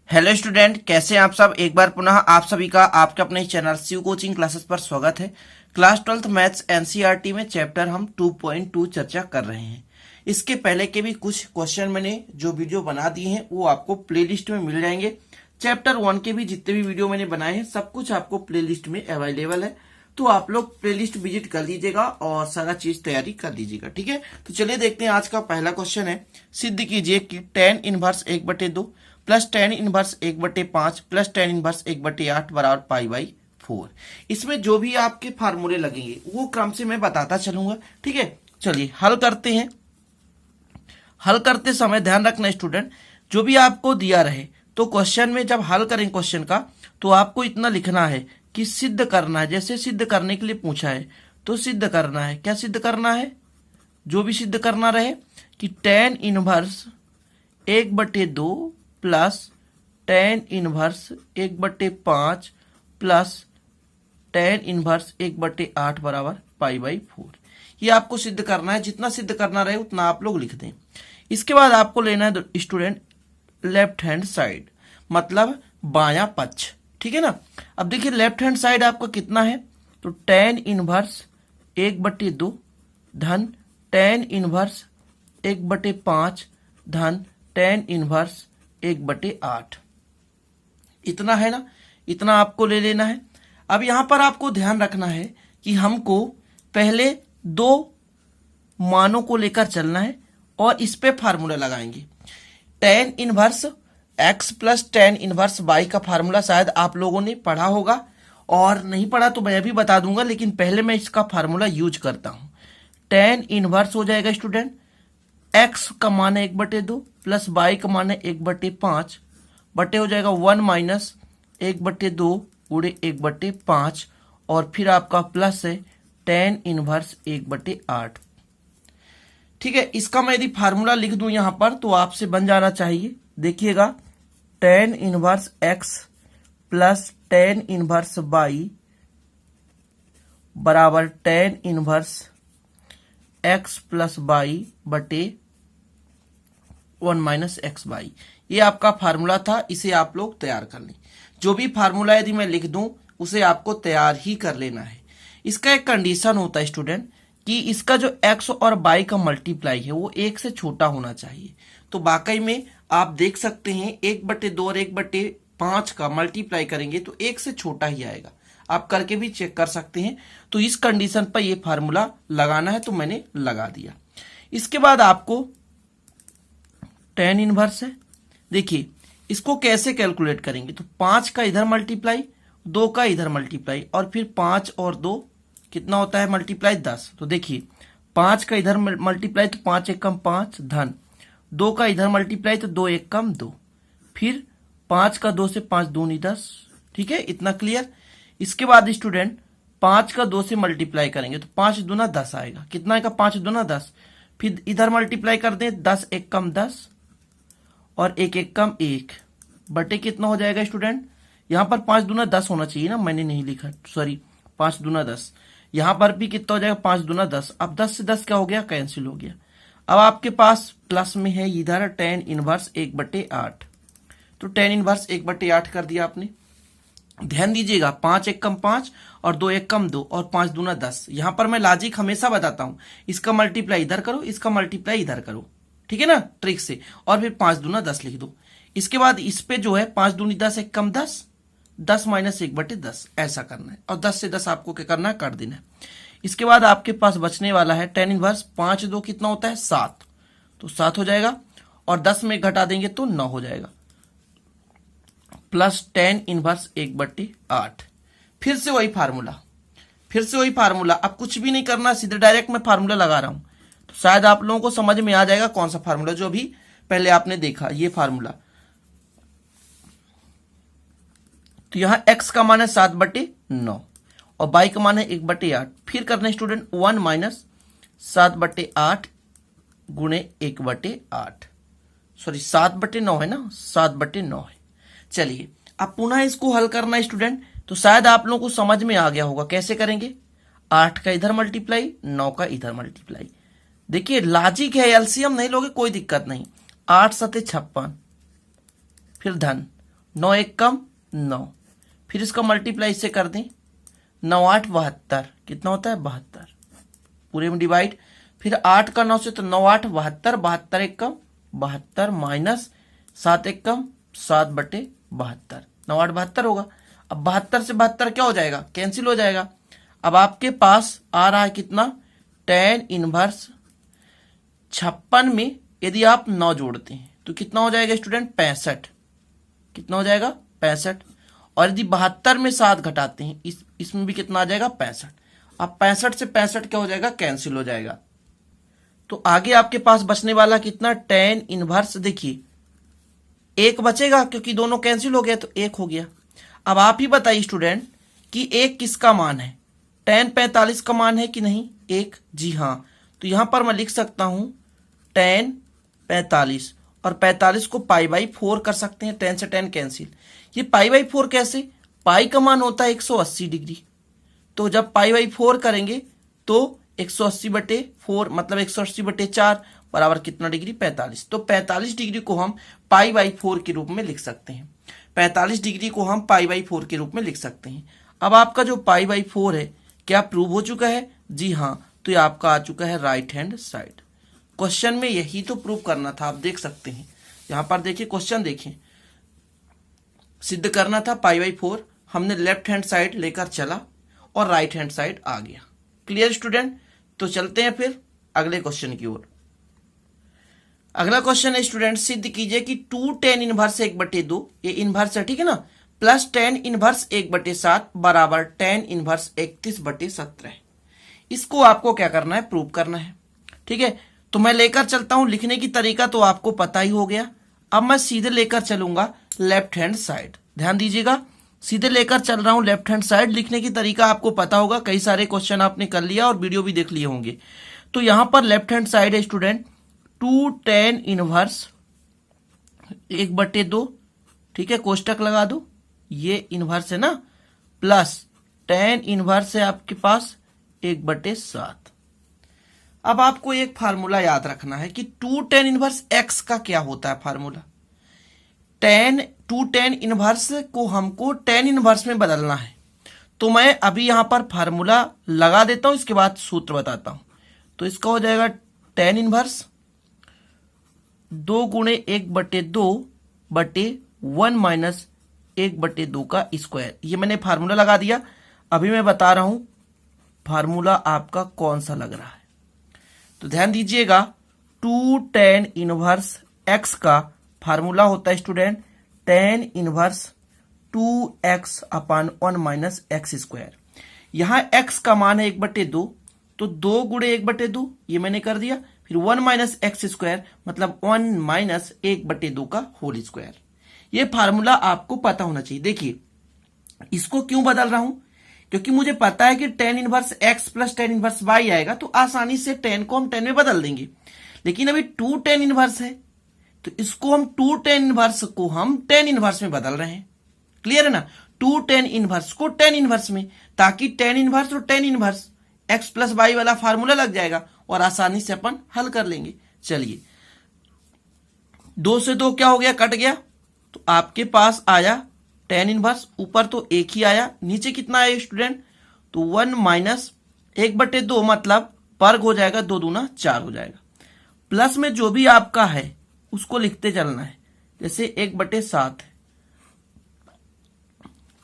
Hello student, कैसे हैं आप सब। एक बार पुनः आप सभी का आपके अपने चैनल शिव कोचिंग क्लासेस पर स्वागत है। क्लास 12th मैथ्स एनसीईआरटी में चैप्टर हम 2.2 चर्चा कर रहे हैं। इसके पहले के भी कुछ क्वेश्चन मैंने जो वीडियो बना दिए हैं वो आपको प्लेलिस्ट में मिल जाएंगे। चैप्टर 1 के भी जितने भी वीडियो मैंने बनाए हैं सब कुछ आपको प्लेलिस्ट में अवेलेबल है, तो आप लोग प्लेलिस्ट विजिट कर लीजिएगा और सारा चीज तैयारी कर लीजिएगा। ठीक है, तो चलिए देखते हैं। आज का पहला क्वेश्चन है, सिद्ध कीजिए कि tan inverse 1/2 plus tan inverse 1/5 plus tan inverse 1/8 बराबर π/4। इसमें जो भी आपके फार्मूले लगेंगे वो क्रम से मैं बताता चलूंगा। ठीक है, चलिए हल करते हैं। हल करते समय ध्यान रखना स्टूडेंट, जो भी आपको दिया रहे तो क्वेश्चन में जब हल करें क्वेश्चन का तो आपको इतना लिखना है कि सिद्ध करना है। जैसे सिद्ध करने के लिए पूछा है तो सिद्ध करना है। क्या सिद्ध करना है? जो भी सिद्ध करना रहे कि tan inverse 1/2 plus tan inverse 1/5 plus tan inverse 1/8 बराबर π/4। ये आपको सिद्ध करना है। जितना सिद्ध करना रहे उतना आप लोग लिख दें। इसके बाद आपको लेना है स्टूडेंट लेफ्ट हैंड साइड, मतलब बायां पक्ष। ठीक है ना। अब देखिए लेफ्ट हैंड साइड आपका कितना है, तो tan इनवर्स 1/2 धन tan इनवर्स 1/5 धन tan इनवर्स 1/8। इतना है ना, इतना आपको ले लेना है। अब यहां पर आपको ध्यान रखना है कि हमको पहले दो मानों को लेकर चलना है और इस पे फार्मूला लगाएंगे। tan inverse x plus tan inverse y का फार्मूला शायद आप लोगों ने पढ़ा होगा, और नहीं पढ़ा तो मैं भी बता दूंगा, लेकिन पहले मैं इसका फार्मूला यूज करता हूं। tan इनवर्स हो जाएगा स्टूडेंट x का मान है 1/2 प्लस y का मान है 1/5 बटे हो जाएगा 1 माइनस 1/2 गुणे 1/5 और फिर आपका प्लस है tan इनवर्स 1/8। ठीक है, इसका मैं यदि फार्मूला लिख दूं यहां पर तो आपसे बन जाना चाहिए। देखिएगा tan inverse x plus tan inverse y बराबर tan inverse x plus y बटे 1 माइनस एक्स वाई। ये आपका फार्मूला था, इसे आप लोग तैयार कर लें। जो भी फार्मूला यदि मैं लिख दूं उसे आपको तैयार ही कर लेना है। इसका एक कंडीशन होता है स्टूडेंट कि इसका जो x और y का मल्टीप्लाई है वो 1 से छोटा होना चाहिए। तो वाकई में आप देख सकते हैं 1/2 और 1/5 का मल्टीप्लाई करेंगे तो 1 से छोटा ही आएगा। आप करके भी चेक कर सकते हैं। तो इस कंडीशन पर ये फार्मूला लगाना है तो मैंने लगा दिया। इसके बाद आपको tan इनवर्स है, देखिए इसको कैसे कैलकुलेट करेंगे, तो 5 का इधर मल्टीप्लाई 2 का इधर मल्टीप्लाई और फिर 5 और 2 कितना होता है मल्टीप्लाई 10। तो देखिए 5 का इधर मल्टीप्लाई तो 5 1 कम 5 धन 2 का इधर मल्टीप्लाई तो 2 1 कम 2, फिर 5 का 2 से 5 दूनी 10। ठीक है, इतना क्लियर। इसके बाद स्टूडेंट 5 का 2 से मल्टीप्लाई करेंगे तो 5 दूना 10 आएगा। कितना आएगा? 5 दूना 10। फिर इधर मल्टीप्लाई कर दें 10 1 कम 10 और 1 1 कम 1 बटे कितना हो जाएगा स्टूडेंट? यहां पर 5 दूना 10 होना चाहिए ना, मैंने नहीं लिखा, सॉरी 5 दूना 10। यहां पर भी कितना हो जाएगा? 5 दूना 10। अब 10 से 10 क्या हो गया? कैंसिल हो गया। अब आपके पास प्लस में है इधर tan इनवर्स 1/8। तो tan इनवर्स 1/8 कर दिया आपने। ध्यान दीजिएगा 5 1 कम 5 और 2 1 कम 2 और 5 दूना 10। यहां पर मैं लॉजिक हमेशा बताता हूं, इसका मल्टीप्लाई इधर करो, इसका मल्टीप्लाई इधर करो। ठीक है ना, ट्रिक से। और फिर 5 दूना 10 लिख दो। इसके बाद इस पे जो है 5 दूनी 10 1 कम 10 10 माइनस 1/10 ऐसा करना है, और 10 से 10 आपको क्या करना है? काट देना है। इसके बाद आपके पास बचने वाला है tan इनवर्स 5 2 कितना होता है? 7। तो 7 हो जाएगा और 10 में घटा देंगे तो 9 हो जाएगा, प्लस tan इनवर्स 1/8। फिर से वही फार्मूला। अब कुछ भी नहीं करना, सीधे डायरेक्ट मैं फार्मूला लगा रहा हूं। तो शायद आप लोगों को समझ में आ जाएगा कौन सा फार्मूला, जो भी पहले आपने देखा ये फार्मूला। तो यहां x का मान है 7/9 और y का मान है 1/8। फिर करना है स्टूडेंट 1 माइनस 7/8 गुणे 1/8, सॉरी 7/9 है ना, 7/9 है। चलिए अब पुनः इसको हल करना है स्टूडेंट। तो शायद आप लोगों को समझ में आ गया होगा कैसे करेंगे। 8 का इधर मल्टीप्लाई 9 का इधर मल्टीप्लाई। देखिए लॉजिक है, एलसीएम नहीं लोगे कोई दिक्कत नहीं। 8 7 56 फिर धन 9 एक कम 9, फिर इसका मल्टीप्लाई इससे कर दें, 9 8 72, कितना होता है 72, पूरे में डिवाइड, फिर 8 का 9 से तो 9 8 72, 72 एक कम 72 माइनस 7 एक कम 7 बटे 72, 9 8 72 होगा। अब 72 से 72 क्या हो जाएगा, कैंसिल हो जाएगा। अब आपके पास आ रहा है कितना, tan इनवर्स 56 में यदि आप 9 जोड़ते हैं तो कितना हो जाएगा स्टूडेंट, 65, कितना हो जाएगा 65, और यदि 72 में 7 घटाते हैं इसमें भी कितना आ जाएगा 65। अब 65 से 65 क्या हो जाएगा, कैंसिल हो जाएगा। तो आगे आपके पास बचने वाला कितना, tan इनवर्स, देखिए एक बचेगा क्योंकि दोनों कैंसिल हो गया तो एक हो गया। अब आप ही बताइए स्टूडेंट कि एक किसका मान है, tan 45 का मान है कि नहीं, एक, जी हाँ। तो यहां पर मैं लिख सकता हूं tan 45, और 45 को पाई बाई 4 कर सकते हैं, tan से tan कैंसिल। ये पाई बाई 4 कैसे, पाई का मान होता है 180 डिग्री, तो जब पाई बाई 4 करेंगे तो 180 बटे 4 मतलब 180 बटे 4 बराबर कितना डिग्री, 45। तो 45 डिग्री को हम पाई बाई 4 के रूप में लिख सकते हैं, 45 डिग्री को हम पाई बाई 4 के रूप में लिख सकते हैं। अब आपका जो पाई बाई 4 है क्या प्रूव हो चुका है, जी हाँ, तो ये आपका आ चुका है राइट हैंड साइड। क्वेश्चन में यही तो प्रूव करना था, आप देख सकते हैं यहां पर, देखिए क्वेश्चन देखिए, सिद्ध करना था पाई बाई 4, हमने लेफ्ट हैंड साइड लेकर चला और राइट हैंड साइड आ गया। क्लियर स्टूडेंट, तो चलते हैं फिर अगले क्वेश्चन की ओर। अगला क्वेश्चन है स्टूडेंट, सिद्ध कीजिए कि 2 tan इनवर्स 1/2, ये इनवर्स है ठीक है ना, प्लस tan इनवर्स 1/7 बराबर tan इनवर्स 31/17। इसको आपको क्या करना है, प्रूव करना है, ठीक है। तो मैं लेकर चलता हूं, लिखने की तरीका तो आपको पता ही हो गया। अब मैं सीधे लेकर चलूंगा लेफ्ट हैंड साइड, ध्यान दीजिएगा, सीधे लेकर चल रहा हूं लेफ्ट हैंड साइड। लिखने की तरीका आपको पता होगा, कई सारे क्वेश्चन आपने कर लिया और वीडियो भी देख लिए होंगे। तो यहां पर लेफ्ट हैंड साइड है स्टूडेंट 2 tan इनवर्स 1/2, ठीक है, कोष्टक लगा दो, ये इनवर्स है ना, प्लस tan इनवर्स है आपके पास 1/7। अब आपको एक फार्मूला याद रखना है कि 2 tan इनवर्स x का क्या होता है फार्मूला, 2 tan इनवर्स को हमको tan इनवर्स में बदलना है। तो मैं अभी यहां पर फार्मूला लगा देता हूं, इसके बाद सूत्र बताता हूं। तो इसका हो जाएगा tan इनवर्स 2 गुणे 1/2 बटे 1 माइनस 1/2 का स्क्वायर। ये मैंने फार्मूला लगा दिया। अभी मैं बता रहा हूं फार्मूला आपका कौन सा लग रहा है, तो ध्यान दीजिएगा। 2 tan इनवर्स x का फार्मूला होता है स्टूडेंट tan इनवर्स 2x अपान 1 माइनस एक्स स्क्वायर। यहां x का मान है 1/2, तो 2 गुणे 1/2 ये मैंने कर दिया, फिर 1 माइनस एक्स स्क्वायर मतलब 1 माइनस 1/2 का होल स्क्वायर। ये फार्मूला आपको पता होना चाहिए। देखिए इसको क्यों बदल रहा हूं, क्योंकि मुझे पता है कि tan inverse x plus tan inverse y आएगा, तो आसानी से tan को हम tan में बदल देंगे। लेकिन अभी 2 tan इनवर्स है तो इसको हम 2 tan इनवर्स को हम tan इनवर्स में बदल रहे हैं। क्लियर है ना, 2 tan इनवर्स को tan इनवर्स में, ताकि tan इनवर्स और tan inverse x plus y वाला फार्मूला लग जाएगा और आसानी से अपन हल कर लेंगे। चलिए 2 से 2 क्या हो गया, कट गया, तो आपके पास आया tan इनवर्स, ऊपर तो एक ही आया, नीचे कितना आया स्टूडेंट, तो 1 माइनस 1/2 मतलब वर्ग हो जाएगा, 2 दूना 4 हो जाएगा। प्लस में जो भी आपका है उसको लिखते चलना है, जैसे 1/7 है,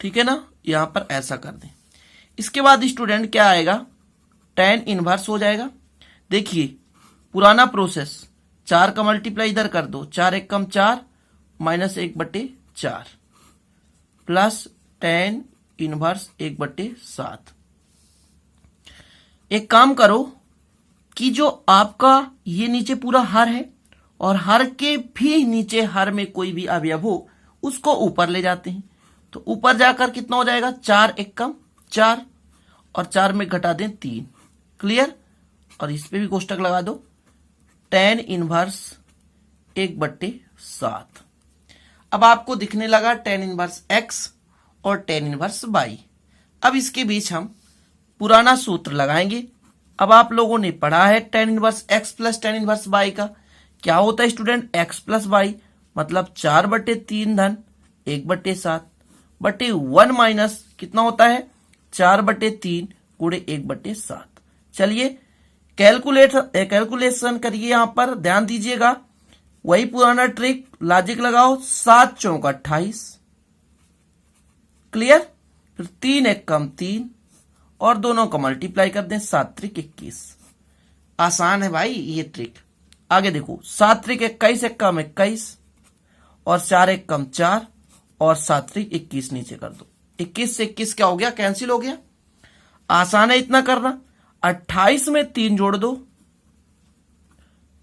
ठीक है ना, यहां पर ऐसा कर दें। इसके बाद स्टूडेंट क्या आएगा, tan इनवर्स हो जाएगा। देखिए पुराना प्रोसेस, 4 का मल्टीप्लाई इधर कर दो, 4 1 कम 4 माइनस 1/4 प्लस tan इनवर्स 1/7। एक काम करो कि जो आपका ये नीचे पूरा हर है और हर के भी नीचे हर में कोई भी अवयव हो उसको ऊपर ले जाते हैं, तो ऊपर जाकर कितना हो जाएगा, 4 1 कम 4 और 4 में घटा दें 3। क्लियर, और इस पे भी कोष्टक लगा दो, tan इनवर्स 1/7। अब आपको दिखने लगा tan इनवर्स x और tan इनवर्स y। अब इसके बीच हम पुराना सूत्र लगाएंगे। अब आप लोगों ने पढ़ा है tan inverse x plus tan inverse y का क्या होता है स्टूडेंट, x प्लस y मतलब 4/3 धन 1/7 बटे 1 माइनस कितना होता है 4/3 गुणे 1/7। चलिए कैलकुलेशन करिए। यहां पर ध्यान दीजिएगा, वही पुराना ट्रिक, लॉजिक लगाओ। 7 चौक 28, क्लियर। फिर 3 एक कम 3 और दोनों का मल्टीप्लाई कर दें, 7 त्रिक 21। आसान है भाई ये ट्रिक। आगे देखो, 7 त्रिक 21 एक कम 21 और 4 एक कम 4 और 7 त्रिक 21 नीचे कर दो। 21 से 21 क्या हो गया, कैंसिल हो गया। आसान है इतना करना। 28 में 3 जोड़ दो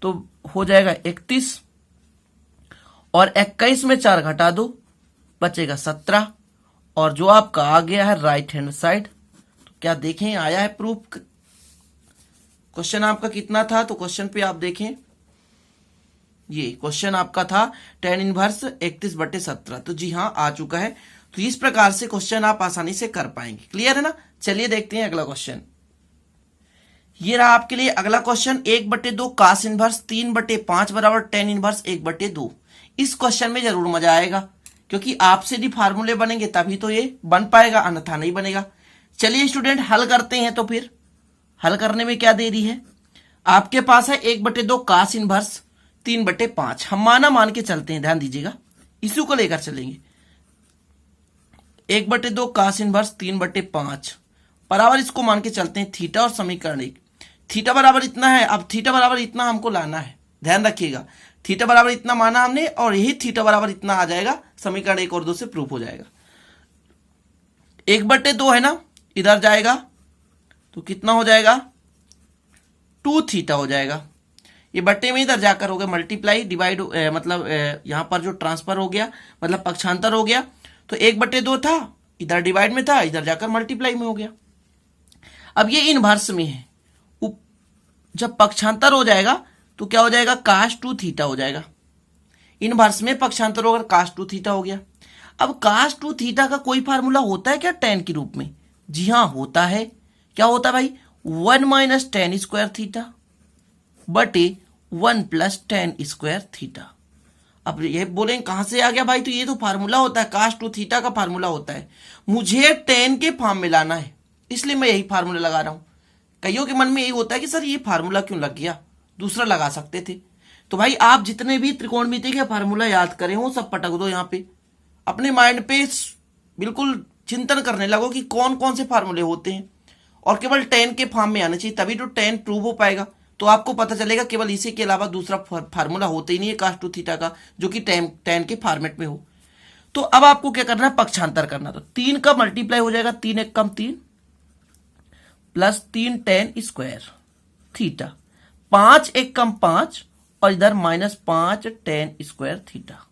तो हो जाएगा 31 और 21 में 4 घटा दो बचेगा 17 और जो आपका आ गया है राइट हैंड साइड। तो क्या देखें आया है प्रूफ। क्वेश्चन आपका कितना था, तो क्वेश्चन पे आप देखें, ये क्वेश्चन आपका था tan इनवर्स 31/17। तो जी हाँ आ चुका है। तो इस प्रकार से क्वेश्चन आप आसानी से कर पाएंगे। क्लियर है ना। चलिए देखते हैं अगला क्वेश्चन। ये रहा आपके लिए अगला क्वेश्चन। 1/2 cos इनवर्स 3/5 बराबर tan इनवर्स 1/2। इस क्वेश्चन में जरूर मजा आएगा, क्योंकि आपसे भी फार्मूले बनेंगे तभी तो ये बन पाएगा, अन्यथा नहीं बनेगा। चलिए स्टूडेंट हल करते हैं। तो फिर हल करने में क्या देरी है। आपके पास है 1/2 cos इनवर्स 3/5। हम मान के चलते हैं, ध्यान दीजिएगा, इसी को लेकर चलेंगे। 1/2 cos इनवर्स 3/5 बराबर इसको मान के चलते हैं थीटा और समीकरण 1। थीटा बराबर इतना है। अब थीटा बराबर इतना हमको लाना है, ध्यान रखिएगा। थीटा बराबर इतना माना हमने और यही थीटा बराबर इतना आ जाएगा, समीकरण 1 और 2 से प्रूफ हो जाएगा। 1/2 है ना, इधर जाएगा तो कितना हो जाएगा 2 थीटा हो जाएगा। ये बट्टे में इधर जाकर हो गया मल्टीप्लाई, डिवाइड मतलब यहां पर जो ट्रांसफर हो गया मतलब पक्षांतर हो गया। तो 1/2 था, इधर डिवाइड में था, इधर जाकर मल्टीप्लाई में हो गया। अब ये इनवर्स में है, जब पक्षांतर हो जाएगा तो क्या हो जाएगा cos 2 थीटा हो जाएगा। इनवर्स में पक्षांतर होकर cos 2 थीटा हो गया। अब cos 2 थीटा का कोई फार्मूला होता है क्या tan के रूप में। जी हाँ होता है। क्या होता है भाई 1 माइनस tan स्क्वायर थीटा बटे 1 प्लस tan स्क्वायर थीटा। अब ये बोलेंगे कहां से आ गया भाई, तो ये तो फार्मूला होता है, cos 2 थीटा का फार्मूला होता है। मुझे tan के फॉर्म में लाना है, इसलिए मैं यही फार्मूला लगा रहा हूं। कईयों के मन में यही होता है कि सर ये फार्मूला क्यों लग गया, दूसरा लगा सकते थे। तो भाई आप जितने भी त्रिकोणमिति के फार्मूला याद करें हो सब पटक दो यहाँ पे, अपने माइंड पे बिल्कुल चिंतन करने लगो कि कौन कौन से फार्मूले होते हैं, और केवल tan के फॉर्म में आना चाहिए, तभी तो tan प्रूव हो पाएगा। तो आपको पता चलेगा केवल इसी के अलावा दूसरा फार्मूला होता ही नहीं है cos 2 थीटा का, जो कि tan के फॉर्मेट में हो। तो अब आपको क्या करना है, पक्षांतर करना। तो 3 का मल्टीप्लाई हो जाएगा, 3 एक कम 3 प्लस 3 tan स्क्वायर थीटा, 5 एक कम 5 और इधर माइनस 5 tan स्क्वायर थीटा।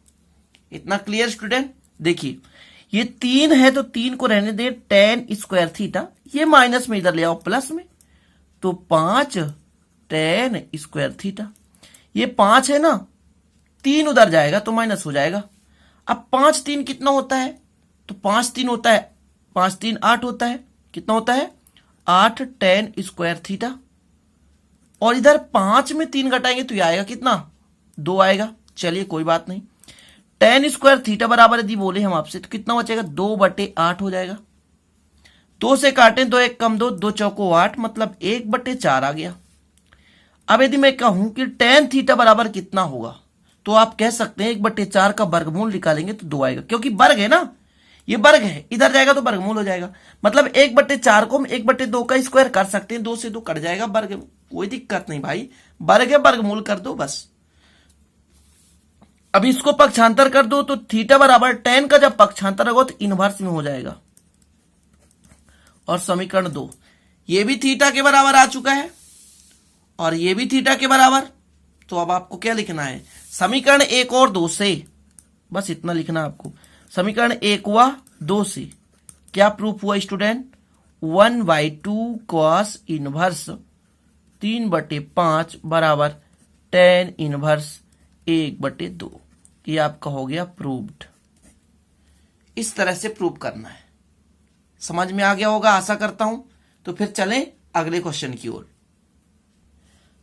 इतना क्लियर स्टूडेंट। देखिए ये 3 है तो 3 को रहने दे, tan स्क्वायर थीटा, ये माइनस में इधर ले आओ प्लस में, तो 5 tan स्क्वायर थीटा। ये 5 है ना, 3 उधर जाएगा तो माइनस हो जाएगा। अब 5 3 कितना होता है, तो 5 3 होता है, 5 3 8 होता है। कितना होता है 8 tan स्क्वायर थीटा। और इधर 5 में 3 घटाएंगे तो ये आएगा कितना 2 आएगा। चलिए कोई बात नहीं। tan स्क्वायर थीटा बराबर यदि बोले हम आपसे तो कितना बचेगा 2/8 हो जाएगा। 2 से काटें 2 एक कम 2, 2 चौको 8 मतलब 1/4 आ गया। अब यदि मैं कहूं कि tan थीटा बराबर कितना होगा, तो आप कह सकते हैं 1/4 का वर्गमूल निकालेंगे तो 2 आएगा, क्योंकि वर्ग है ना, ये वर्ग है, इधर जाएगा तो वर्गमूल हो जाएगा। मतलब 1/4 को हम 1/2 का स्क्वायर कर सकते हैं, 2 से 2 कट जाएगा, वर्ग, कोई दिक्कत नहीं भाई, वर्ग है वर्गमूल कर दो बस। अब इसको पक्षांतर कर दो तो थीटा बराबर tan का जब पक्षांतर होगा तो इनवर्स में हो जाएगा। और समीकरण 2 ये भी थीटा के बराबर आ चुका है और ये भी थीटा के बराबर। तो अब आपको क्या लिखना है, समीकरण 1 और 2 से, बस इतना लिखना आपको। समीकरण 1 हुआ 2 से क्या प्रूफ हुआ स्टूडेंट, 1/2 cos इनवर्स 3/5 बराबर tan इनवर्स 1/2। ये आपका हो गया प्रूव्ड। इस तरह से प्रूव करना है। समझ में आ गया होगा आशा करता हूं। तो फिर चलें अगले क्वेश्चन की ओर।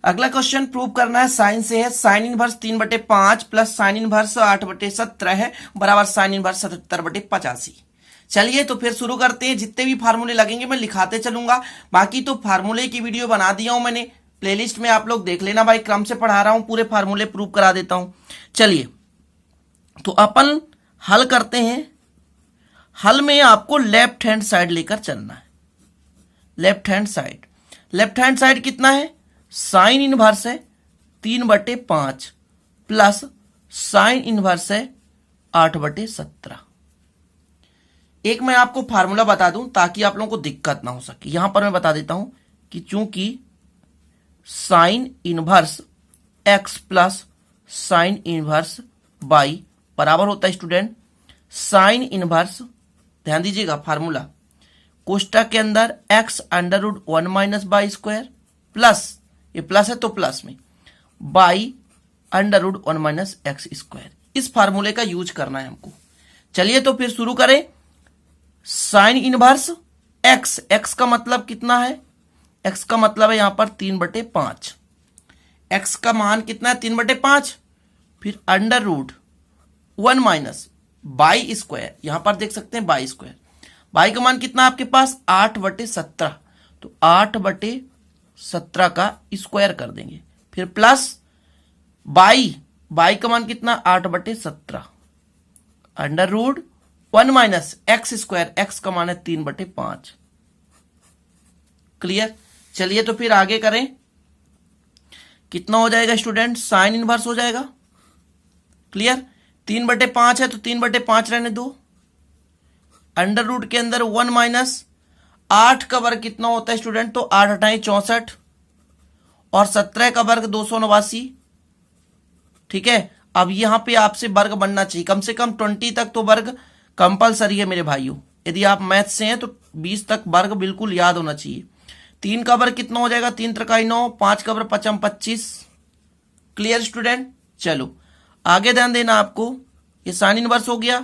अगला क्वेश्चन प्रूव करना है, साइन से है। Sine inverse 3/5 plus sine inverse 8/17 है बराबर साइन इनवर्स 77/85। चलिए तो फिर शुरू करते हैं। जितने भी फार्मूले लगेंगे मैं लिखाते चलूंगा, बाकी तो फार्मूले की वीडियो बना दिया हूं मैंने, प्लेलिस्ट में आप लोग देख लेना भाई, क्रम से पढ़ा रहा हूं, पूरे फार्मूले प्रूव करा देता हूं। चलिए तो अपन हल करते हैं। हल में आपको लेफ्ट हैंड साइड लेकर चलना है। Left hand side, left hand side कितना है, साइन इनवर्स है 3/5 प्लस साइन इनवर्स है 8/17। एक मैं आपको फार्मूला बता दूं ताकि आप लोगों को दिक्कत ना हो सके। यहां पर मैं बता देता हूं कि चूंकि sine inverse x plus sine inverse y बराबर होता है स्टूडेंट साइन इनवर्स, ध्यान दीजिएगा फार्मूला, कोष्टक के अंदर x √1 minus by square plus, ये प्लस है तो प्लस में बाई √1 माइनस एक्स स्क्वायर। इस फार्मूले का यूज करना है हमको। चलिए तो फिर शुरू करें। साइन इनवर्स x, x का मतलब कितना है, x का मतलब है यहां पर 3/5। x का मान कितना है 3/5, फिर √1 माइनस बाई स्क्वायर, यहां पर देख सकते हैं बाई स्क्वायर, बाई का मान कितना आपके पास 8/17, तो 8/17 का स्क्वायर कर देंगे, फिर प्लस बाई, बाई का मान कितना 8/17 √1 माइनस एक्स स्क्वायर, एक्स का मान है 3/5। क्लियर। चलिए तो फिर आगे करें। कितना हो जाएगा स्टूडेंट, साइन इनवर्स हो जाएगा। क्लियर। 3/5 है तो 3/5 रहने दो, अंडर रूट के अंदर 1 माइनस 8 का वर्ग कितना होता है स्टूडेंट, तो 8 8 64 और 17 का वर्ग 289। ठीक है। अब यहां पे आपसे वर्ग बनना चाहिए, कम से कम 20 तक तो वर्ग कंपलसरी है मेरे भाइयों। यदि आप मैथ से हैं तो 20 तक वर्ग बिल्कुल याद होना चाहिए। 3 का वर्ग कितना हो जाएगा, 3 3 9, 5 का वर्ग 5 25। Clear student. चलो आगे ध्यान देना आपको, ये साइन इनवर्स हो गया,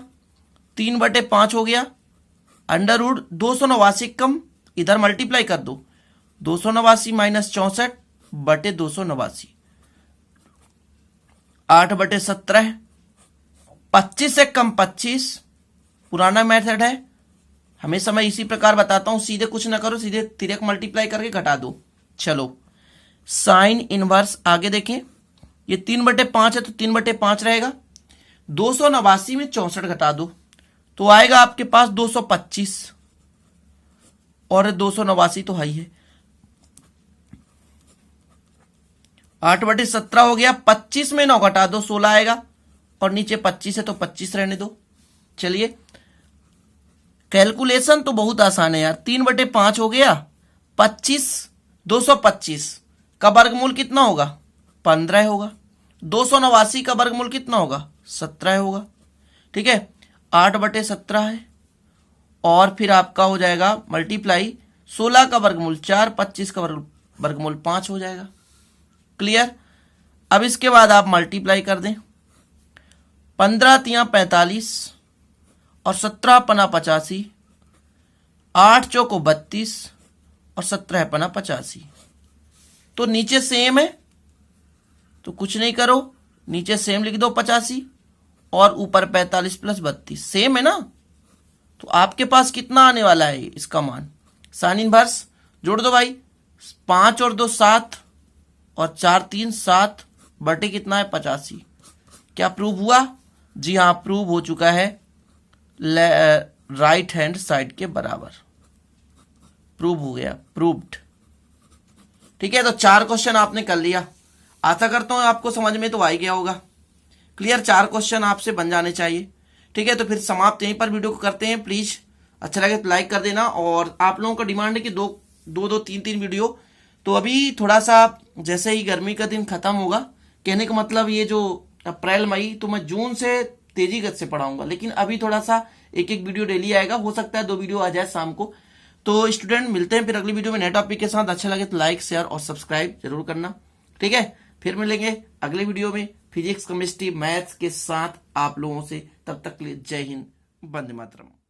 3/5 हो गया, अंडर रूट 289 कम, इधर मल्टीप्लाई कर दो, 289 माइनस 64/289, 8/17, 25 से कम 25, पुराना मेथड है, हमेशा मैं इसी प्रकार बताता हूं, सीधे कुछ ना करो, सीधे तिरक मल्टीप्लाई करके घटा दो। चलो साइन इनवर्स आगे देखें, ये 3/5 है तो 3/5 रहेगा, 289 में 64 घटा दो तो आएगा आपके पास 225 और 289 तो हाई है, 8/17 हो गया, 25 में 9 घटा दो 16 आएगा और नीचे 25 है तो 25 रहने दो। चलिए कैलकुलेशन तो बहुत आसान है यार, 3/5 हो गया, 25, 225 का वर्गमूल कितना होगा 15 होगा, 289 का वर्गमूल कितना होगा 17 होगा। ठीक है, 8/17 है और फिर आपका हो जाएगा मल्टीप्लाई 16 का वर्गमूल 4, 25 का वर्गमूल 5 हो जाएगा। क्लियर। अब इसके बाद आप मल्टीप्लाई कर दें, 15 तियां 45 और 17 पना 85, 8 चौको 32 और 17 पना 85। तो नीचे सेम है तो कुछ नहीं करो, नीचे सेम लिख दो 85 और ऊपर 45 प्लस 32, सेम है ना। तो आपके पास कितना आने वाला है इसका मान, साइन इनवर्स जोड़ दो भाई, 5 और 2 7 और 4 3 7 बटे कितना है 85। क्या प्रूव हुआ, जी हाँ प्रूव हो चुका है, राइट हैंड साइड के बराबर प्रूव हो गया, प्रूव्ड। ठीक है, तो 4 क्वेश्चन आपने कर लिया, आशा करता हूं आपको समझ में तो आ ही गया होगा। क्लियर, 4 क्वेश्चन आपसे बन जाने चाहिए। ठीक है, तो फिर समाप्त यहीं पर वीडियो को करते हैं। प्लीज अच्छा लगे तो लाइक कर देना, और आप लोगों का डिमांड है कि दो 3 वीडियो, तो अभी थोड़ा सा जैसे ही गर्मी का दिन खत्म होगा, कहने का मतलब ये जो अप्रैल मई, तो मैं जून से तेजी गति से पढ़ाऊंगा, लेकिन अभी थोड़ा सा एक वीडियो डेली आएगा, हो सकता है 2 वीडियो आ जाए शाम को। तो स्टूडेंट मिलते हैं फिर अगली वीडियो में नए टॉपिक के साथ। अच्छा लगे तो लाइक शेयर और सब्सक्राइब जरूर करना। ठीक है, फिर मिलेंगे अगले वीडियो में फिजिक्स केमिस्ट्री मैथ्स के साथ आप लोगों से, तब तक के लिए जय हिंद, वंदे मातरम।